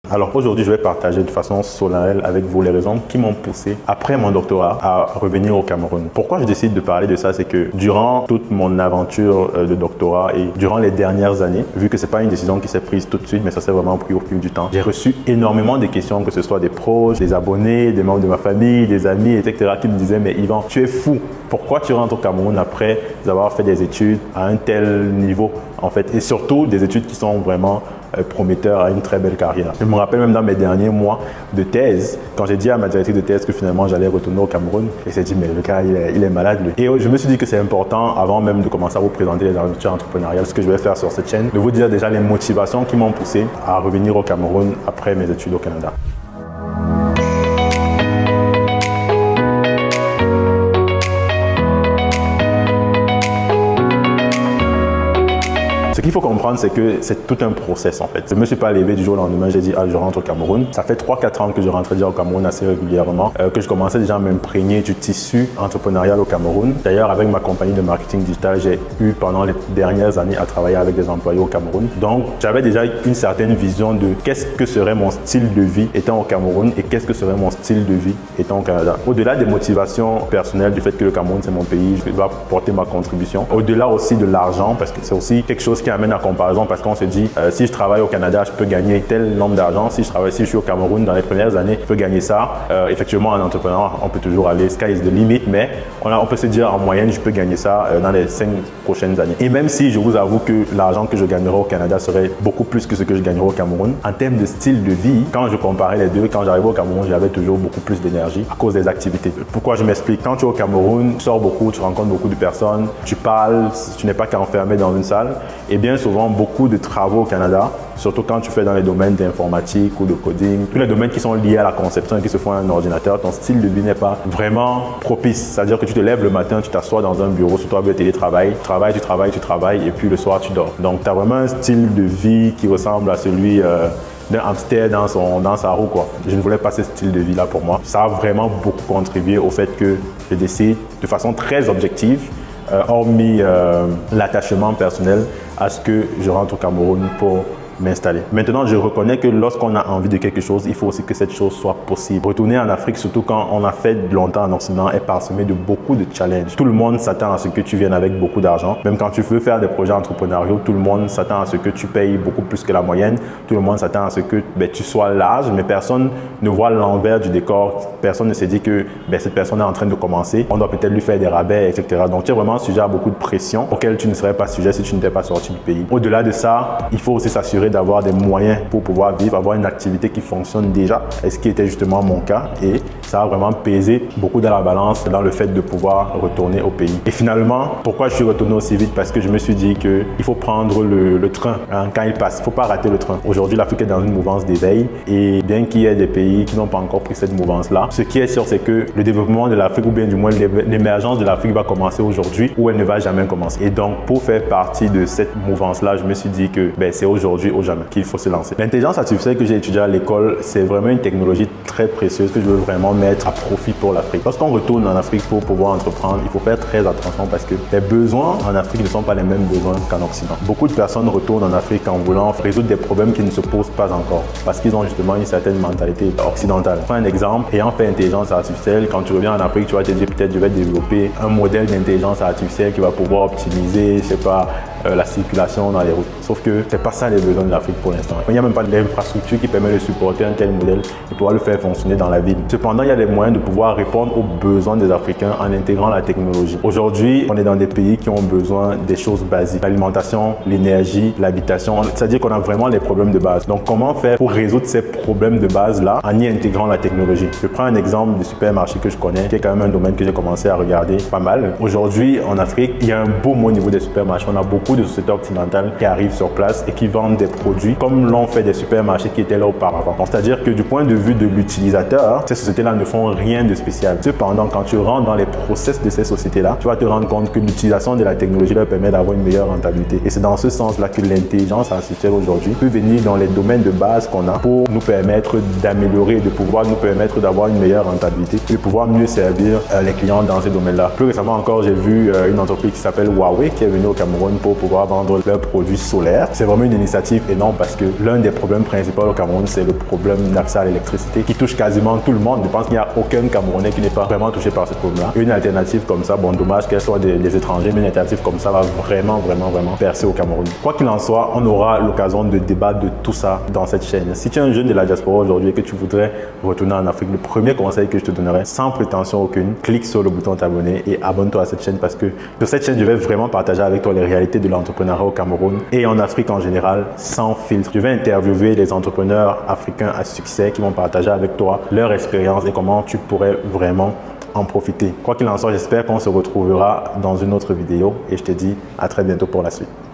Alors aujourd'hui, je vais partager de façon solennelle avec vous les raisons qui m'ont poussé, après mon doctorat, à revenir au Cameroun. Pourquoi je décide de parler de ça, c'est que durant toute mon aventure de doctorat et durant les dernières années, vu que c'est pas une décision qui s'est prise tout de suite, mais ça s'est vraiment pris au fil du temps, j'ai reçu énormément de questions, que ce soit des proches, des abonnés, des membres de ma famille, des amis, etc., qui me disaient « Mais Yvan, tu es fou, pourquoi tu rentres au Cameroun après avoir fait des études à un tel niveau ?» en fait, et surtout des études qui sont vraiment prometteurs à une très belle carrière. Je me rappelle même dans mes derniers mois de thèse, quand j'ai dit à ma directrice de thèse que finalement j'allais retourner au Cameroun, elle s'est dit mais le gars il est malade lui. Et je me suis dit que c'est important, avant même de commencer à vous présenter les aventures entrepreneuriales, ce que je vais faire sur cette chaîne, de vous dire déjà les motivations qui m'ont poussé à revenir au Cameroun après mes études au Canada. Ce qu'il faut comprendre, c'est que c'est tout un process en fait. Je ne me suis pas levé du jour au lendemain, j'ai dit ah je rentre au Cameroun. Ça fait 3-4 ans que je rentre déjà au Cameroun assez régulièrement, que je commençais déjà à m'imprégner du tissu entrepreneurial au Cameroun. D'ailleurs avec ma compagnie de marketing digital, j'ai eu pendant les dernières années à travailler avec des employés au Cameroun. Donc j'avais déjà une certaine vision de qu'est-ce que serait mon style de vie étant au Cameroun et qu'est-ce que serait mon style de vie étant au Canada. Au-delà des motivations personnelles du fait que le Cameroun c'est mon pays, je dois porter ma contribution. Au-delà aussi de l'argent, parce que c'est aussi quelque chose qui amène à comparaison, parce qu'on se dit si je travaille au Canada je peux gagner tel nombre d'argent, si je suis au Cameroun dans les premières années je peux gagner ça. Effectivement en entrepreneur on peut toujours aller sky is the limit, mais on peut se dire en moyenne je peux gagner ça dans les 5 prochaines années. Et même si je vous avoue que l'argent que je gagnerai au Canada serait beaucoup plus que ce que je gagnerai au Cameroun, en termes de style de vie, quand je comparais les deux, quand j'arrivais au Cameroun j'avais toujours beaucoup plus d'énergie à cause des activités. Pourquoi je m'explique? Quand tu es au Cameroun, tu sors beaucoup, tu rencontres beaucoup de personnes, tu parles, tu n'es pas qu'enfermé dans une salle. Et bien souvent, beaucoup de travaux au Canada, surtout quand tu fais dans les domaines d'informatique ou de coding, tous les domaines qui sont liés à la conception et qui se font à un ordinateur, ton style de vie n'est pas vraiment propice. C'est-à-dire que tu te lèves le matin, tu t'assois dans un bureau, surtout avec le télétravail, tu travailles et puis le soir tu dors. Donc tu as vraiment un style de vie qui ressemble à celui d'un hamster dans sa roue quoi. Je ne voulais pas ce style de vie là pour moi. Ça a vraiment beaucoup contribué au fait que je décide de façon très objective, hormis l'attachement personnel, à ce que je rentre au Cameroun pour m'installer. Maintenant, je reconnais que lorsqu'on a envie de quelque chose, il faut aussi que cette chose soit possible. Retourner en Afrique, surtout quand on a fait longtemps en Occident, est parsemé de beaucoup de challenges. Tout le monde s'attend à ce que tu viennes avec beaucoup d'argent. Même quand tu veux faire des projets entrepreneuriaux, tout le monde s'attend à ce que tu payes beaucoup plus que la moyenne. Tout le monde s'attend à ce que tu sois large, mais personne ne voit l'envers du décor. Personne ne se dit que cette personne est en train de commencer. On doit peut-être lui faire des rabais, etc. Donc, tu es vraiment sujet à beaucoup de pression auxquelles tu ne serais pas sujet si tu n'étais pas sorti du pays. Au-delà de ça, il faut aussi s'assurer d'avoir des moyens pour pouvoir vivre, avoir une activité qui fonctionne déjà, et ce qui était justement mon cas, et ça a vraiment pesé beaucoup dans la balance dans le fait de pouvoir retourner au pays. Et finalement, pourquoi je suis retourné aussi vite? Parce que je me suis dit qu'il faut prendre le train quand il passe, il ne faut pas rater le train. Aujourd'hui, l'Afrique est dans une mouvance d'éveil, et bien qu'il y ait des pays qui n'ont pas encore pris cette mouvance-là, ce qui est sûr, c'est que le développement de l'Afrique, ou bien du moins l'émergence de l'Afrique va commencer aujourd'hui, ou elle ne va jamais commencer. Et donc, pour faire partie de cette mouvance-là, je me suis dit que c'est aujourd'hui ou jamais qu'il faut se lancer. L'intelligence artificielle que j'ai étudiée à l'école, c'est vraiment une technologie très précieuse que je veux vraiment mettre à profit pour l'Afrique. Lorsqu'on retourne en Afrique pour pouvoir entreprendre, il faut faire très attention parce que les besoins en Afrique ne sont pas les mêmes besoins qu'en Occident. Beaucoup de personnes retournent en Afrique en voulant résoudre des problèmes qui ne se posent pas encore parce qu'ils ont justement une certaine mentalité occidentale. Prends un exemple, ayant fait intelligence artificielle, quand tu reviens en Afrique, tu vas te dire peut-être je vais développer un modèle d'intelligence artificielle qui va pouvoir optimiser, je sais pas, la circulation dans les routes. Sauf que c'est pas ça les besoins de l'Afrique pour l'instant. Il n'y a même pas d'infrastructure qui permet de supporter un tel modèle et pouvoir le faire fonctionner dans la ville. Cependant, il y a les moyens de pouvoir répondre aux besoins des Africains en intégrant la technologie. Aujourd'hui, on est dans des pays qui ont besoin des choses basiques. L'alimentation, l'énergie, l'habitation. C'est-à-dire qu'on a vraiment les problèmes de base. Donc, comment faire pour résoudre ces problèmes de base-là en y intégrant la technologie? Je prends un exemple du supermarché que je connais, qui est quand même un domaine que j'ai commencé à regarder pas mal. Aujourd'hui, en Afrique, il y a un boom au niveau des supermarchés. On a beaucoup de sociétés occidentales qui arrivent sur place et qui vendent des produits comme l'ont fait des supermarchés qui étaient là auparavant. C'est-à-dire que du point de vue de l'utilisateur, ces sociétés-là ne font rien de spécial. Cependant, quand tu rentres dans les process de ces sociétés-là, tu vas te rendre compte que l'utilisation de la technologie leur permet d'avoir une meilleure rentabilité. Et c'est dans ce sens-là que l'intelligence artificielle aujourd'hui peut venir dans les domaines de base qu'on a pour nous permettre d'améliorer, de pouvoir nous permettre d'avoir une meilleure rentabilité et de pouvoir mieux servir les clients dans ces domaines-là. Plus récemment encore, j'ai vu une entreprise qui s'appelle Huawei qui est venue au Cameroun pour pouvoir vendre leurs produits solaires. C'est vraiment une initiative énorme parce que l'un des problèmes principaux au Cameroun, c'est le problème d'accès à l'électricité qui touche quasiment tout le monde. Je pense qu'il n'y a aucun Camerounais qui n'est pas vraiment touché par ce problème-là. Une alternative comme ça, bon, dommage qu'elle soit des étrangers, mais une alternative comme ça va vraiment percer au Cameroun. Quoi qu'il en soit, on aura l'occasion de débattre de tout ça dans cette chaîne. Si tu es un jeune de la diaspora aujourd'hui et que tu voudrais retourner en Afrique, le premier conseil que je te donnerais, sans prétention aucune, clique sur le bouton t'abonner et abonne-toi à cette chaîne parce que sur cette chaîne, je vais vraiment partager avec toi les réalités de l'entrepreneuriat au Cameroun et en Afrique en général, sans filtre. Je vais interviewer des entrepreneurs africains à succès qui vont partager avec toi leur expérience et comment tu pourrais vraiment en profiter. Quoi qu'il en soit, j'espère qu'on se retrouvera dans une autre vidéo et je te dis à très bientôt pour la suite.